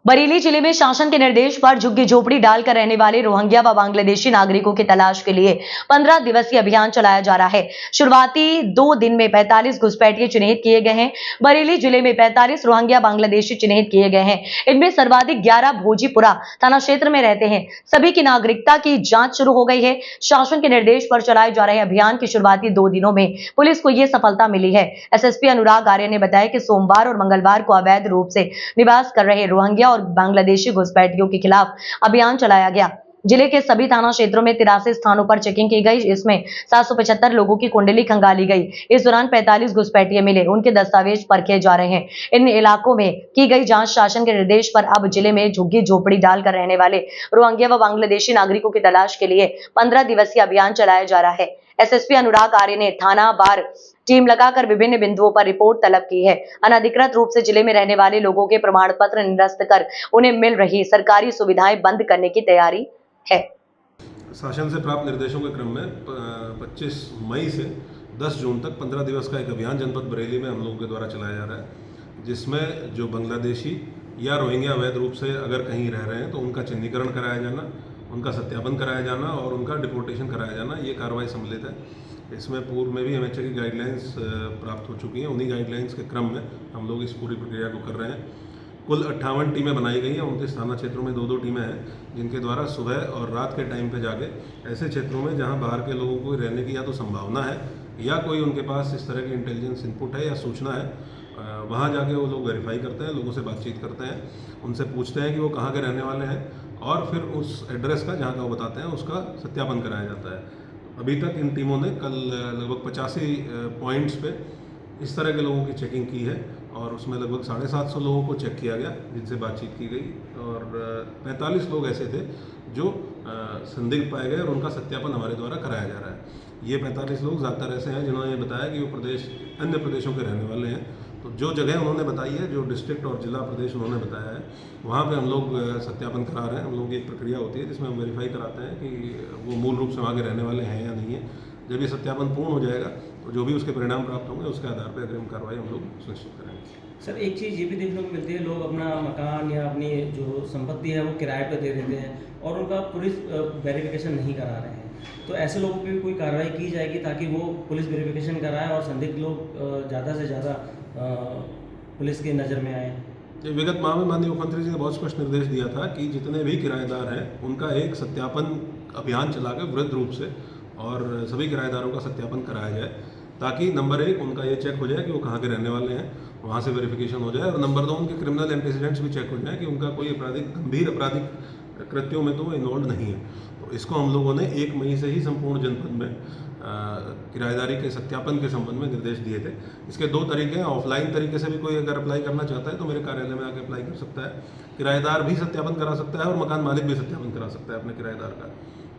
बरेली जिले में शासन के निर्देश पर झुग्गी झोपड़ी डालकर रहने वाले रोहिंग्या व बांग्लादेशी नागरिकों की तलाश के लिए 15 दिवसीय अभियान चलाया जा रहा है। शुरुआती 2 दिन में 45 घुसपैठिए चिन्हित किए गए हैं। बरेली जिले में 45 रोहिंग्या बांग्लादेशी चिन्हित किए गए हैं। इनमें सर्वाधिक 11 भोजीपुरा थाना क्षेत्र में रहते हैं। सभी की नागरिकता की जांच शुरू हो गई है। शासन के निर्देश पर चलाए जा रहे अभियान की शुरुआती 2 दिनों में पुलिस को यह सफलता मिली है। एसएसपी अनुराग आर्य ने बताया कि सोमवार और मंगलवार को अवैध रूप से निवास कर रहे रोहिंग्या और बांग्लादेशी घुसपैठियों के खिलाफ अभियान चलाया गया। जिले के सभी थाना क्षेत्रों में 83 स्थानों पर चेकिंग की गई। इसमें 775 लोगों की कुंडली खंगाली गई। इस दौरान 45 घुसपैठिए मिले, उनके दस्तावेज परखे जा रहे हैं। इन इलाकों में की गई जांच शासन के निर्देश पर अब जिले में झुग्गी झोपड़ी डालकर रहने वाले रोहिंग्या व बांग्लादेशी नागरिकों की तलाश के लिए 15 दिवसीय अभियान चलाया जा रहा है। एसएसपी अनुराग आर्य ने थाना बार टीम लगाकर विभिन्न बिंदुओं पर रिपोर्ट तलब की है। अनधिकृत रूप से जिले में रहने वाले लोगों के प्रमाण पत्र निरस्त कर उन्हें मिल रही सरकारी सुविधाएं बंद करने की तैयारी है। शासन से प्राप्त निर्देशों के क्रम में 25 मई से 10 जून तक 15 दिवस का एक अभियान जनपद बरेली में हम लोगों के द्वारा चलाया जा रहा है, जिसमें जो बांग्लादेशी या रोहिंग्या अवैध रूप से अगर कहीं रह रहे हैं तो उनका चिन्हीकरण कराया जाना, उनका सत्यापन कराया जाना और उनका डिपोर्टेशन कराया जाना, ये कार्रवाई सम्मिलित है। इसमें पूर्व में भी एमएचए की गाइडलाइंस प्राप्त हो चुकी हैं। उन्हीं गाइडलाइंस के क्रम में हम लोग इस पूरी प्रक्रिया को कर रहे हैं। कुल 58 टीमें बनाई गई हैं। 29 थाना क्षेत्रों में 2-2 टीमें हैं, जिनके द्वारा सुबह और रात के टाइम पे जाके ऐसे क्षेत्रों में जहां बाहर के लोगों को रहने की या तो संभावना है या कोई उनके पास इस तरह की इंटेलिजेंस इनपुट है या सूचना है, वहां जाके वो लोग वेरीफाई करते हैं, लोगों से बातचीत करते हैं, उनसे पूछते हैं कि वो कहाँ के रहने वाले हैं और फिर उस एड्रेस का जहाँ का वो बताते हैं उसका सत्यापन कराया जाता है। अभी तक इन टीमों ने कल लगभग 85 पॉइंट्स पे इस तरह के लोगों की चेकिंग की है और उसमें लगभग 750 लोगों को चेक किया गया, जिनसे बातचीत की गई और 45 लोग ऐसे थे जो संदिग्ध पाए गए और उनका सत्यापन हमारे द्वारा कराया जा रहा है। ये 45 लोग ज़्यादातर ऐसे हैं जिन्होंने बताया कि वो अन्य प्रदेशों के रहने वाले हैं। तो जो जगह उन्होंने बताई है, जो डिस्ट्रिक्ट और जिला प्रदेश उन्होंने बताया है, वहाँ पे हम लोग सत्यापन करा रहे हैं। हम लोग एक प्रक्रिया होती है जिसमें हम वेरीफाई कराते हैं कि वो मूल रूप से वहाँ के रहने वाले हैं या नहीं है। जब ये सत्यापन पूर्ण हो जाएगा तो जो भी उसके परिणाम प्राप्त होंगे उसके आधार पर अग्रिम कार्रवाई हम लोग सुनिश्चित करेंगे। सर, एक चीज़ ये भी देखने को मिलती है, लोग अपना मकान या अपनी जो संपत्ति है वो किराए पर दे देते हैं और उनका पुलिस वेरिफिकेशन नहीं करा रहे हैं। तो ऐसे लोगों पर भी कोई कार्रवाई की जाएगी ताकि वो पुलिस वेरिफिकेशन कराएं और संदिग्ध लोग ज़्यादा से ज़्यादा पुलिस की नज़र में आए? विगत माह में माननीय मुख्यमंत्री जी ने बहुत स्पष्ट निर्देश दिया था कि जितने भी किराएदार हैं उनका एक सत्यापन अभियान चलाकर वृहद रूप से और सभी किराएदारों का सत्यापन कराया जाए, ताकि नंबर 1 उनका ये चेक हो जाए कि वो कहाँ के रहने वाले हैं, वहाँ से वेरिफिकेशन हो जाए और नंबर 2 उनके क्रिमिनल एंटीसीडेंट्स भी चेक हो जाए कि उनका कोई गंभीर आपराधिक कृत्यों में तो वो इन्वॉल्व नहीं है। तो इसको हम लोगों ने 1 मई से ही संपूर्ण जनपद में किराएदारी के सत्यापन के संबंध में निर्देश दिए थे। इसके 2 तरीके हैं। ऑफलाइन तरीके से भी कोई अगर अप्लाई करना चाहता है तो मेरे कार्यालय में आके अप्लाई कर सकता है। किराएदार भी सत्यापन करा सकता है और मकान मालिक भी सत्यापन करा सकता है अपने किराएदार का।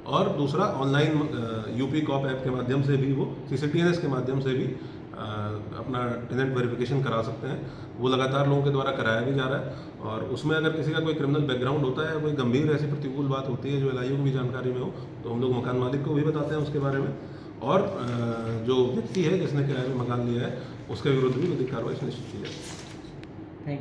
और दूसरा, ऑनलाइन यूपी कॉप ऐप के माध्यम से भी वो CCTNS के माध्यम से भी अपना टेनेंट वेरिफिकेशन करा सकते हैं। वो लगातार लोगों के द्वारा कराया भी जा रहा है और उसमें अगर किसी का कोई क्रिमिनल बैकग्राउंड होता है, कोई गंभीर ऐसी प्रतिकूल बात होती है जो LIU को भी जानकारी में हो, तो हम लोग मकान मालिक को भी बताते हैं उसके बारे में और जो व्यक्ति है जिसने किराए में मकान लिया है उसके विरुद्ध भी विधिक कार्रवाई सुनिश्चित की जाए।